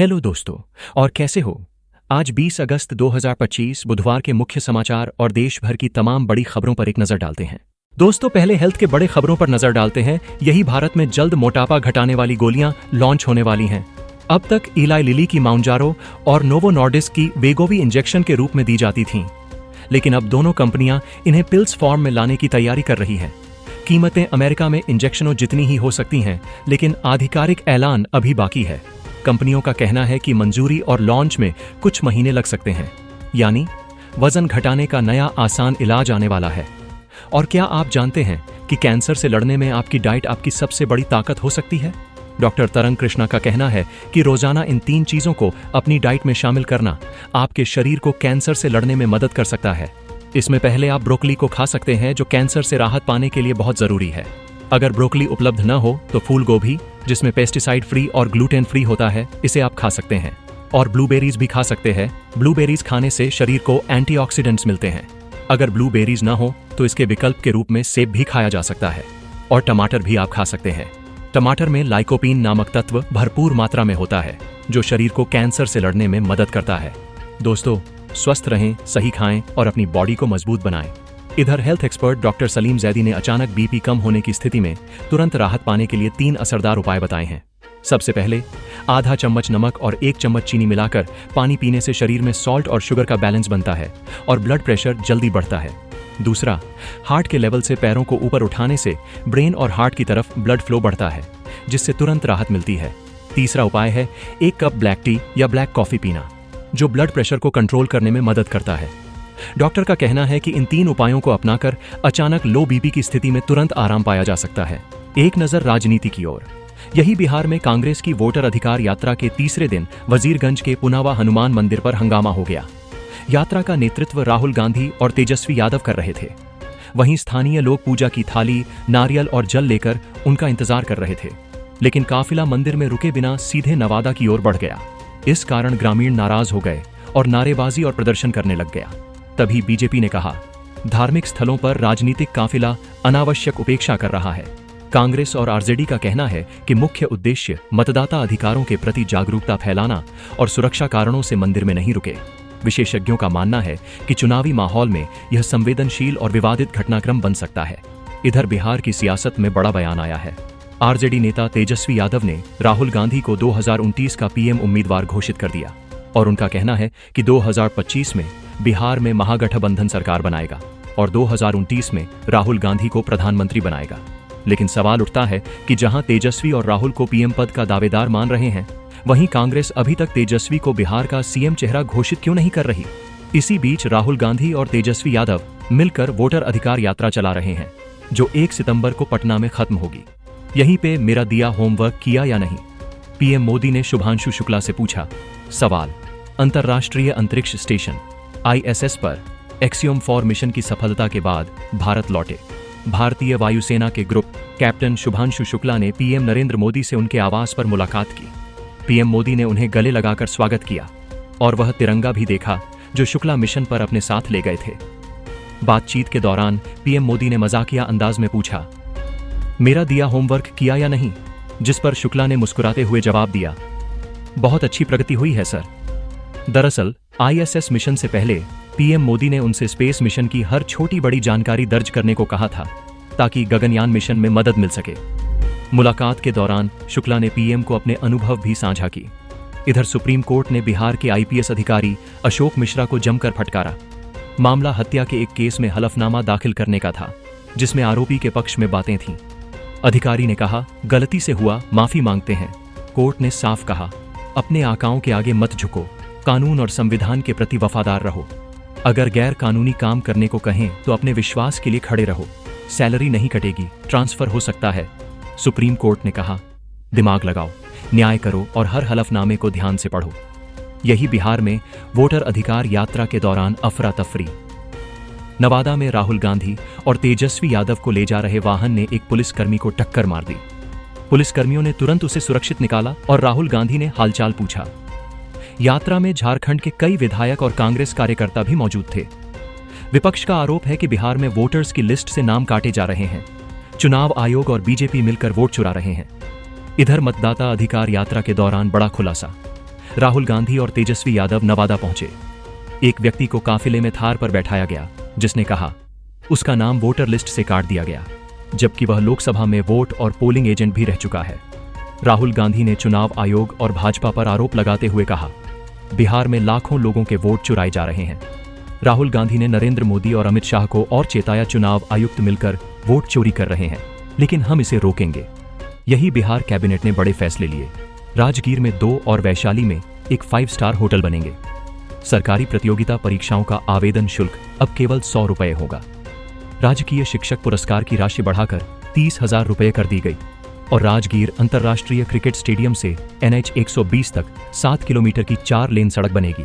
Hello दोस्तों, और कैसे हो? आज 20 अगस्त 2025 बुधवार के मुख्य समाचार और देश भर की तमाम बड़ी खबरों पर एक नजर डालते हैं। दोस्तों, पहले हेल्थ के बड़े खबरों पर नजर डालते हैं। यही भारत में जल्द मोटापा घटाने वाली गोलियां लॉन्च होने वाली हैं। अब तक इलाई लिली की माउंजारो और नोवो नॉर्डिस्क की वेगोवी इंजेक्शन के रूप में दी जाती थीं, लेकिन अब दोनों कंपनियां इन्हें पिल्स फॉर्म में लाने की तैयारी कर रही हैं। कीमतें अमेरिका में इंजेक्शनों जितनी ही हो सकती हैं, लेकिन आधिकारिक ऐलान अभी बाकी है। कंपनियों का कहना है कि मंजूरी और लॉन्च में कुछ महीने लग सकते हैं, यानी वजन घटाने का नया आसान इलाज आने वाला है। और क्या आप जानते हैं कि कैंसर से लड़ने में आपकी डाइट आपकी सबसे बड़ी ताकत हो सकती है? डॉक्टर तरंग कृष्णा का कहना है कि रोजाना इन 3 चीजों को अपनी डाइट में शामिल करना आपके शरीर को कैंसर से लड़ने में मदद कर सकता है। इसमें पहले आप ब्रोकली को खा सकते हैं, जो कैंसर से राहत पाने के लिए बहुत जरूरी है। अगर ब्रोकली उपलब्ध न हो तो फूल गोभी, जिसमें पेस्टिसाइड फ्री और ग्लूटेन फ्री होता है, इसे आप खा सकते हैं। और ब्लूबेरीज भी खा सकते हैं। ब्लूबेरीज खाने से शरीर को एंटीऑक्सीडेंट्स मिलते हैं। अगर ब्लूबेरीज ना हो तो इसके विकल्प के रूप में सेब भी खाया जा सकता है। और टमाटर भी आप खा सकते हैं। टमाटर में लाइकोपीन नामक तत्व भरपूर मात्रा में होता है, जो शरीर को कैंसर से लड़ने में मदद करता है। दोस्तों, स्वस्थ रहें, सही खाएं और अपनी बॉडी को मजबूत बनाएं। इधर health expert doctor Salim Zaidi ने अचानक बीपी कम होने की स्थिति में तुरंत राहत पाने के लिए 3 असरदार उपाय बताए हैं। सबसे पहले, आधा चम्मच नमक और 1 चम्मच चीनी मिलाकर पानी पीने से शरीर में सॉल्ट और शुगर का बैलेंस बनता है और ब्लड प्रेशर जल्दी बढ़ता है। दूसरा, हार्ट के लेवल से पैरों को ऊपर उठाने से ब्रेन और हार्ट की तरफ ब्लड फ्लो बढ़ता है, जिससे तुरंत राहत मिलती है। तीसरा उपाय है 1 कप ब्लैक टी या ब्लैक कॉफी पीना, जो ब्लड प्रेशर को कंट्रोल करने में मदद करता है। डॉक्टर का कहना है कि इन 3 उपायों को अपनाकर अचानक लो बीपी की स्थिति में तुरंत आराम पाया जा सकता है। एक नजर राजनीति की ओर। यही बिहार में कांग्रेस की वोटर अधिकार यात्रा के तीसरे दिन वजीरगंज के पुनावा हनुमान मंदिर पर हंगामा हो गया। यात्रा का नेतृत्व राहुल गांधी और तेजस्वी यादव कर रहे थे। वहीं स्थानीय लोग पूजा की थाली, नारियल और जल लेकर उनका इंतजार कर रहे थे, लेकिन काफिला मंदिर में रुके बिना सीधे नवादा की ओर बढ़ गया। इस कारण ग्रामीण नाराज हो गए और नारेबाजी और प्रदर्शन करने लग गया। तभी बीजेपी ने कहा, धार्मिक स्थलों पर राजनीतिक काफिला अनावश्यक उपेक्षा कर रहा है। कांग्रेस और आरजेडी का कहना है कि मुख्य उद्देश्य मतदाता अधिकारों के प्रति जागरूकता फैलाना और सुरक्षा कारणों से मंदिर में नहीं रुके। विशेषज्ञों का मानना है कि चुनावी माहौल में यह संवेदनशील और विवादित घटनाक्रम बन सकता है। इधर बिहार की सियासत में बड़ा बयान आया है। आरजेडी नेता तेजस्वी यादव ने राहुल गांधी को 2029 का पीएम उम्मीदवार घोषित कर दिया और उनका कहना है कि 2025 में बिहार में महागठबंधन सरकार बनाएगा और 2029 में राहुल गांधी को प्रधानमंत्री बनाएगा। लेकिन सवाल उठता है कि जहां तेजस्वी और राहुल को पीएम पद का दावेदार मान रहे हैं, वहीं कांग्रेस अभी तक तेजस्वी को बिहार का सीएम चेहरा घोषित क्यों नहीं कर रही? इसी बीच राहुल गांधी और तेजस्वी यादव मिलकर वोटर अधिकार यात्रा चला रहे हैं, जो 1 सितंबर को पटना में खत्म होगी। यहीं पे मेरा दिया होमवर्क किया या नहीं? पीएम मोदी ने शुभांशु शुक्ला से पूछा। सवाल, अंतर्राष्ट्रीय अंतरिक्ष स्टेशन ISS पर एक्सियोम 4 मिशन की सफलता के बाद भारत लौटे भारतीय वायुसेना के ग्रुप कैप्टन शुभांशु शुक्ला ने पीएम नरेंद्र मोदी से उनके आवास पर मुलाकात की। पीएम मोदी ने उन्हें गले लगाकर स्वागत किया और वह तिरंगा भी देखा जो शुक्ला मिशन पर अपने साथ ले गए थे। बातचीत के दौरान पीएम मोदी ने मजाकिया अंदाज में पूछा, मेरा दिया होमवर्क किया या नहीं? जिस पर शुक्ला ने मुस्कुराते हुए जवाब दिया, बहुत अच्छी प्रगति हुई है सर। दरअसल ISS मिशन से पहले पीएम मोदी ने उनसे स्पेस मिशन की हर छोटी बड़ी जानकारी दर्ज करने को कहा था, ताकि गगनयान मिशन में मदद मिल सके। मुलाकात के दौरान शुक्ला ने पीएम को अपने अनुभव भी साझा की। इधर सुप्रीम कोर्ट ने बिहार के IPS अधिकारी अशोक मिश्रा को जमकर फटकारा। मामला हत्या के एक केस में हलफनामा दाखिल करने का था, जिसमें आरोपी के पक्ष में बातें थीं। अधिकारी ने कहा, गलती से हुआ, माफी मांगते हैं। कोर्ट ने साफ कहा, अपने आकाओं के आगे मत झुको, कानून और संविधान के प्रति वफादार रहो। अगर गैर कानूनी काम करने को कहें तो अपने विश्वास के लिए खड़े रहो। सैलरी नहीं कटेगी, ट्रांसफर हो सकता है। सुप्रीम कोर्ट ने कहा, दिमाग लगाओ, न्याय करो और हर हलफनामे को ध्यान से पढ़ो। यही बिहार में वोटर अधिकार यात्रा के दौरान अफरा तफरी। नवादा में राहुल गांधी और तेजस्वी यादव को ले जा रहे वाहन ने एक पुलिसकर्मी को टक्कर मार दी। पुलिसकर्मियों ने तुरंत उसे सुरक्षित निकाला और राहुल गांधी ने हालचाल पूछा। यात्रा में झारखंड के कई विधायक और कांग्रेस कार्यकर्ता भी मौजूद थे। विपक्ष का आरोप है कि बिहार में वोटर्स की लिस्ट से नाम काटे जा रहे हैं। चुनाव आयोग और बीजेपी मिलकर वोट चुरा रहे हैं। इधर मतदाता अधिकार यात्रा के दौरान बड़ा खुलासा। राहुल गांधी और तेजस्वी यादव नवादा पहुंचे। एक व्यक्ति को काफिले में थार पर बैठाया गया, जिसने कहा उसका नाम वोटर लिस्ट से काट दिया गया, जबकि वह लोकसभा में वोट और पोलिंग एजेंट भी रह चुका है। राहुल गांधी ने चुनाव आयोग और भाजपा पर आरोप लगाते हुए कहा, बिहार में लाखों लोगों के वोट चुराए जा रहे हैं। राहुल गांधी ने नरेंद्र मोदी और अमित शाह को और चेताया, चुनाव आयुक्त मिलकर वोट चोरी कर रहे हैं, लेकिन हम इसे रोकेंगे। यही बिहार कैबिनेट ने बड़े फैसले लिए। राजगीर में 2 और वैशाली में एक 5 स्टार होटल बनेंगे। सरकारी प्रतियोगिता परीक्षाओं का आवेदन शुल्क अब केवल 100 रुपये होगा। राजकीय शिक्षक पुरस्कार की राशि बढ़ाकर 30,000 रुपये कर दी गई और राजगीर अंतर्राष्ट्रीय क्रिकेट स्टेडियम से NH 120 तक 7 किलोमीटर की 4 लेन सड़क बनेगी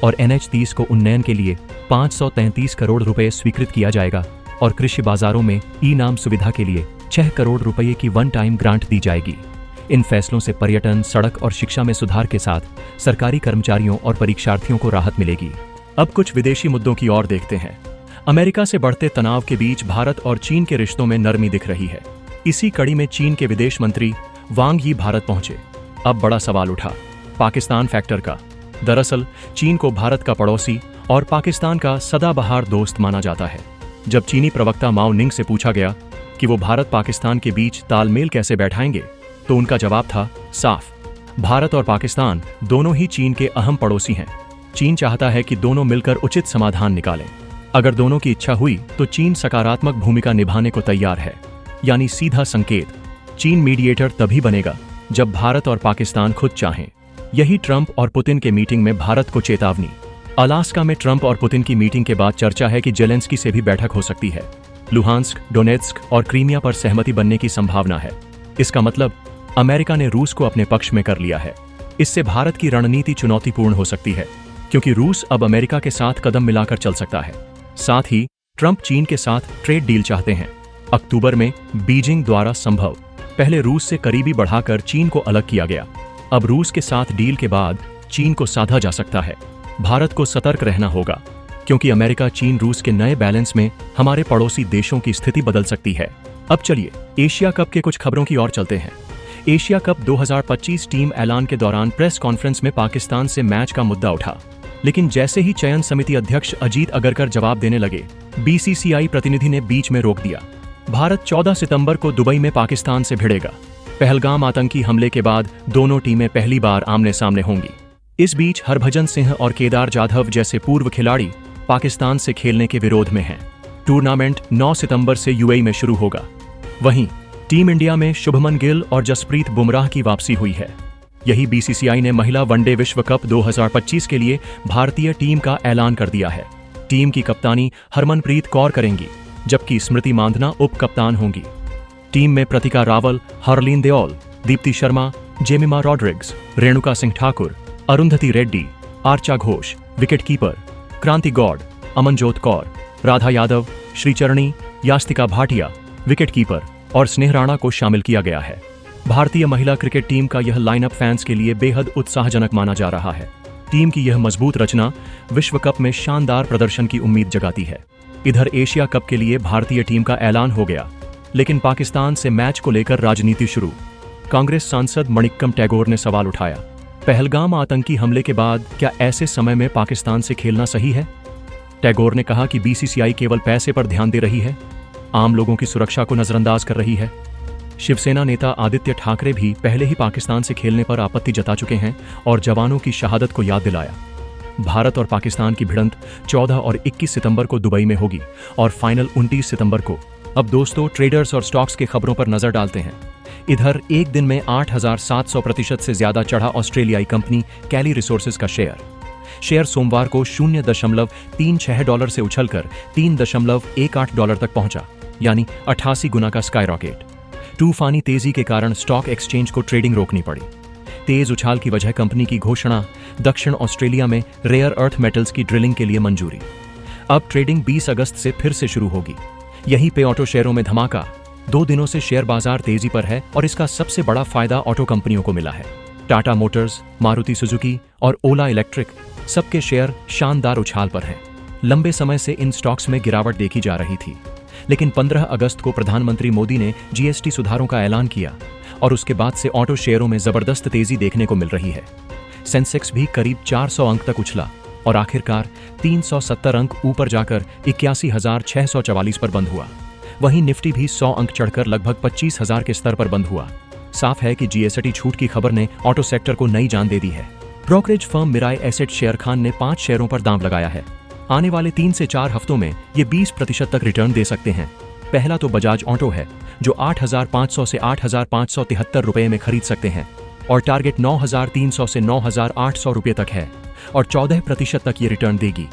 और NH 30 को उन्नयन के लिए 533 करोड़ रुपए स्वीकृत किया जाएगा और कृषि बाजारों में ई-नाम सुविधा के लिए 6 करोड़ रुपए की वन टाइम ग्रांट दी जाएगी। इन फैसलों से पर्यटन, सड़क और शिक्षा में सुधार के साथ सरकारी कर्मचारियों और परीक्षार्थियों को राहत मिलेगी। अब कुछ विदेशी मुद्दों की ओर देखते हैं। अमेरिका से बढ़ते तनाव के बीच भारत और चीन के रिश्तों में नरमी दिख रही है। इसी कड़ी में चीन के विदेश मंत्री वांग यी भारत पहुंचे। अब बड़ा सवाल उठा पाकिस्तान फैक्टर का। दरअसल चीन को भारत का पड़ोसी और पाकिस्तान का सदाबहार दोस्त माना जाता है। जब चीनी प्रवक्ता माओ निंग से पूछा गया कि वो भारत पाकिस्तान के बीच तालमेल कैसे बैठाएंगे, तो उनका जवाब था साफ, भारत और पाकिस्तान दोनों ही चीन के अहम पड़ोसी हैं। चीन चाहता है कि दोनों मिलकर उचित समाधान निकालें। अगर दोनों की इच्छा हुई तो चीन सकारात्मक भूमिका निभाने को तैयार है। यानी सीधा संकेत, चीन मीडिएटर तभी बनेगा जब भारत और पाकिस्तान खुद चाहें। यही ट्रंप और पुतिन के मीटिंग में भारत को चेतावनी। अलास्का में ट्रंप और पुतिन की मीटिंग के बाद चर्चा है कि जेलेंस्की से भी बैठक हो सकती है। लुहांस्क, डोनेत्स्क और क्रीमिया पर सहमति बनने की संभावना है। इसका मतलब अमेरिका ने रूस को अपने पक्ष में कर लिया है। इससे भारत की रणनीति चुनौतीपूर्ण हो सकती है, क्योंकि रूस अब अमेरिका के साथ कदम मिलाकर चल सकता है। साथ ही ट्रंप चीन के साथ ट्रेड डील चाहते हैं। अक्टूबर में बीजिंग द्वारा संभव पहले रूस से करीबी बढ़ाकर चीन को अलग किया गया। अब रूस के साथ डील के बाद चीन को साधा जा सकता है। भारत को सतर्क रहना होगा, क्योंकि अमेरिका चीन रूस के नए बैलेंस में हमारे पड़ोसी देशों की स्थिति बदल सकती है। अब चलिए एशिया कप के कुछ खबरों की ओर चलते हैं। एशिया कप 2025 टीम ऐलान के दौरान प्रेस कॉन्फ्रेंस में पाकिस्तान से मैच का मुद्दा उठा, लेकिन जैसे ही चयन समिति अध्यक्ष अजीत अगरकर जवाब देने लगे, BCCI प्रतिनिधि ने बीच में रोक दिया। भारत 14 सितंबर को दुबई में पाकिस्तान से भिड़ेगा। पहलगाम आतंकी हमले के बाद दोनों टीमें पहली बार आमने सामने होंगी। इस बीच हरभजन सिंह और केदार जाधव जैसे पूर्व खिलाड़ी पाकिस्तान से खेलने के विरोध में हैं। टूर्नामेंट 9 सितंबर से UAE में शुरू होगा। वहीं टीम इंडिया में शुभमन गिल और जसप्रीत बुमराह की वापसी हुई है। यही BCCI ने महिला वनडे विश्व कप 2025 के लिए भारतीय टीम का ऐलान कर दिया है। टीम की कप्तानी हरमनप्रीत कौर करेंगी, जबकि स्मृति मांधना उप कप्तान होंगी। टीम में Pratika Rawal, Harleen Deol, Deepti Sharma, Jemimah Rodrigues, Renuka Singh Thakur, Arundhati Reddy, Archa Ghosh, wicket keeper, Kranti Goud, Amanjot Kaur, Radha Yadav, Shree Charani, Yastika Bhatia, wicket keeper और स्नेह राणा को शामिल किया गया है। भारतीय महिला क्रिकेट टीम का यह लाइनअप फैंस के लिए बेहद उत्साहजनक माना जा रहा है। टीम की यह मजबूत रचना विश्व कप में शानदार प्रदर्शन की उम्मीद जगाती है। इधर एशिया कप के लिए भारतीय टीम का ऐलान हो गया, लेकिन पाकिस्तान से मैच को लेकर राजनीति शुरू। कांग्रेस सांसद मणिक्कम टैगोर ने सवाल उठाया, पहलगाम आतंकी हमले के बाद क्या ऐसे समय में पाकिस्तान से खेलना सही है? टैगोर ने कहा कि BCCI केवल पैसे पर ध्यान दे रही है, आम लोगों की सुरक्षा को नजरअंदाज कर रही है। शिवसेना नेता आदित्य ठाकरे भी पहले ही पाकिस्तान से खेलने पर आपत्ति जता चुके हैं और जवानों की शहादत को याद दिलाया। भारत और पाकिस्तान की भिड़ंत 14 और 21 सितंबर को दुबई में होगी और फाइनल 29 सितंबर को। अब दोस्तों ट्रेडर्स और स्टॉक्स की खबरों पर नजर डालते हैं। इधर एक दिन में 8,700% से ज्यादा चढ़ा ऑस्ट्रेलियाई कंपनी कैली रिसोर्सेज का शेयर सोमवार को $0.36 से उछलकर $3.18 तक पहुंचा, यानी 88 गुना का स्काई रॉकेट। तूफानी तेजी के कारण स्टॉक एक्सचेंज को ट्रेडिंग रोकनी पड़ी। तेज उछाल की वजह कंपनी की घोषणा, दक्षिण ऑस्ट्रेलिया में रेयर अर्थ मेटल्स की ड्रिलिंग के लिए मंजूरी। अब ट्रेडिंग 20 अगस्त से फिर से शुरू होगी। यहीं पे ऑटो शेयरों में धमाका। 2 दिनों से शेयर बाजार तेजी पर है और इसका सबसे बड़ा फायदा ऑटो कंपनियों को मिला है। टाटा मोटर्स, मारुति सुजुकी और ओला इलेक्ट्रिक सबके शेयर शानदार उछाल पर हैं। लंबे समय से इन स्टॉक्स में गिरावट देखी जा रही थी, लेकिन 15 अगस्त को प्रधानमंत्री मोदी ने GST सुधारों का ऐलान किया और उसके बाद से ऑटो शेयरों में जबरदस्त तेजी देखने को मिल रही है। सेंसेक्स भी करीब 400 अंक तक उछला और आखिरकार 370 अंक ऊपर जाकर 81,644 पर बंद हुआ। वहीं निफ्टी भी 100 अंक चढ़कर लगभग 25,000 के स्तर पर बंद हुआ। साफ है कि जीएसटी छूट की खबर ने ऑटो सेक्टर को नई जान दे दी है। Brokerage firm Mirae asset Sharekhan ने 5 शेयरों पर दांव लगाया है। आने वाले 3 से 4 हफ्तों में ये 20% तक रिटर्न दे सकते हैं। पहला तो बजाज ऑटो है, जो 8,500 से 8,573 रुपए में खरीद सकते हैं और टारगेट 9,300 से 9,800 रुपए तक है और 14% तक ये रिटर्न देगी।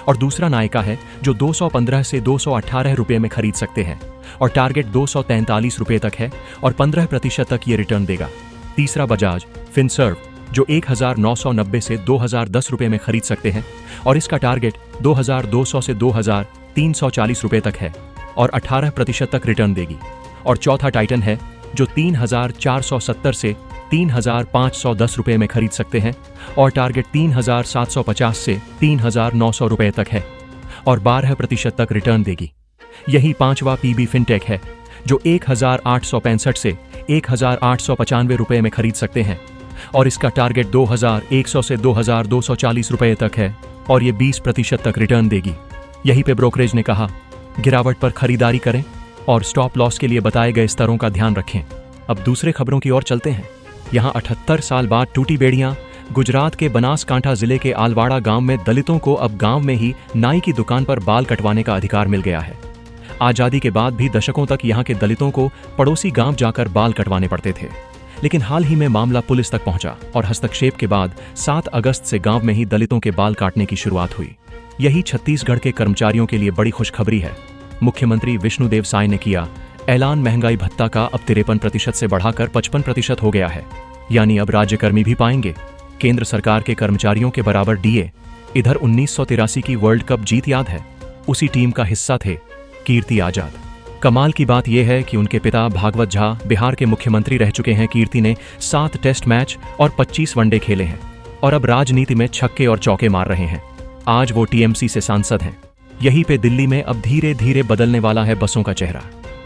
और दूसरा नायका है, जो 215 से 218 रुपए में खरीद सकते हैं और टारगेट 243 रुपए तक है और 15% तक ये रिटर्न देगा। तीसरा बजाज फिनसर्व, जो 1,990 से 2,010 रुपए में खरीद सकते हैं और इसका टारगेट 2,200 से 2,340 रुपए तक है और 18% तक रिटर्न देगी। और चौथा टाइटन है, जो 3,470 से 3,510 रुपए में खरीद सकते हैं और टारगेट 3,750 से 3,900 रुपए तक है और 12% तक रिटर्न देगी। यही पांचवा पीबी फिनटेक है, जो 1,865 से 1,895 रुपए में खरीद सकते हैं और इसका टारगेट 2,100 से 2,240 रुपए तक है और ये 20% तक रिटर्न देगी। यहीं पे ब्रोकरेज ने कहा, गिरावट पर खरीदारी करें और स्टॉप लॉस के लिए बताए गए स्तरों का ध्यान रखें। अब दूसरे खबरों की ओर चलते हैं। यहाँ 78 साल बाद टूटी बेड़ियां। गुजरात के बनासकांठा जिले के आलवाड़ा गांव में दलितों को अब गांव में ही नाई की दुकान पर बाल कटवाने का अधिकार मिल गया है। आजादी के बाद भी दशकों तक यहाँ के दलितों को पड़ोसी गांव जाकर बाल कटवाने पड़ते थे, लेकिन हाल ही में मामला पुलिस तक पहुंचा और हस्तक्षेप के बाद 7 अगस्त से गांव में ही दलितों के बाल काटने की शुरुआत हुई। यही छत्तीसगढ़ के कर्मचारियों के लिए बड़ी खुशखबरी है। मुख्यमंत्री विष्णुदेव साय ने किया ऐलान, महंगाई भत्ता का अब 53% से बढ़ाकर 55% हो गया है, यानी अब राज्यकर्मी भी पाएंगे केंद्र सरकार के कर्मचारियों के बराबर डीए। इधर 1983 की वर्ल्ड कप जीत याद है, उसी टीम का हिस्सा थे कीर्ति आजाद। कमाल की बात यह है कि उनके पिता भागवत झा बिहार के मुख्यमंत्री रह चुके हैं। कीर्ति ने 7 टेस्ट मैच और 25 वनडे खेले हैं और अब राजनीति में छक्के और चौके मार रहे हैं। आज वो टीएमसी से सांसद हैं। यहीं पे दिल्ली में अब धीरे धीरे बदलने वाला है बसों का चेहरा।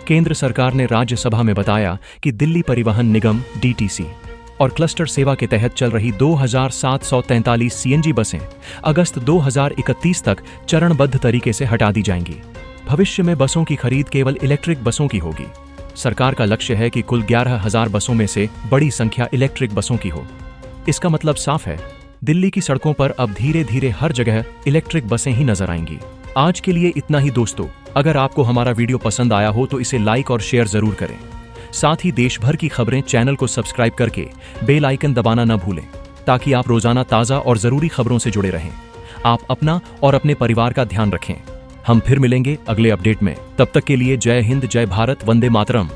केंद्र सरकार ने राज्यसभा में बताया कि दिल्ली परिवहन निगम डीटीसी और क्लस्टर सेवा के तहत चल रही 2,743 सीएनजी बसें अगस्त 2031 तक चरणबद्ध तरीके से हटा दी जाएंगी। भविष्य में बसों की खरीद केवल इलेक्ट्रिक बसों की होगी। सरकार का लक्ष्य है कि कुल 11,000 बसों में से बड़ी संख्या इलेक्ट्रिक बसों की हो। इसका मतलब साफ है, दिल्ली की सड़कों पर अब धीरे धीरे हर जगह इलेक्ट्रिक बसें ही नजर आएंगी। आज के लिए इतना ही दोस्तों। अगर आपको हमारा वीडियो पसंद आया हो तो इसे लाइक और शेयर जरूर करें। साथ ही देश भर की खबरें चैनल को सब्सक्राइब करके बेल आइकन दबाना न भूलें, ताकि आप रोजाना ताज़ा और जरूरी खबरों से जुड़े रहें। आप अपना और अपने परिवार का ध्यान रखें। हम फिर मिलेंगे अगले अपडेट में। तब तक के लिए जय हिंद, जय भारत, वंदे मातरम।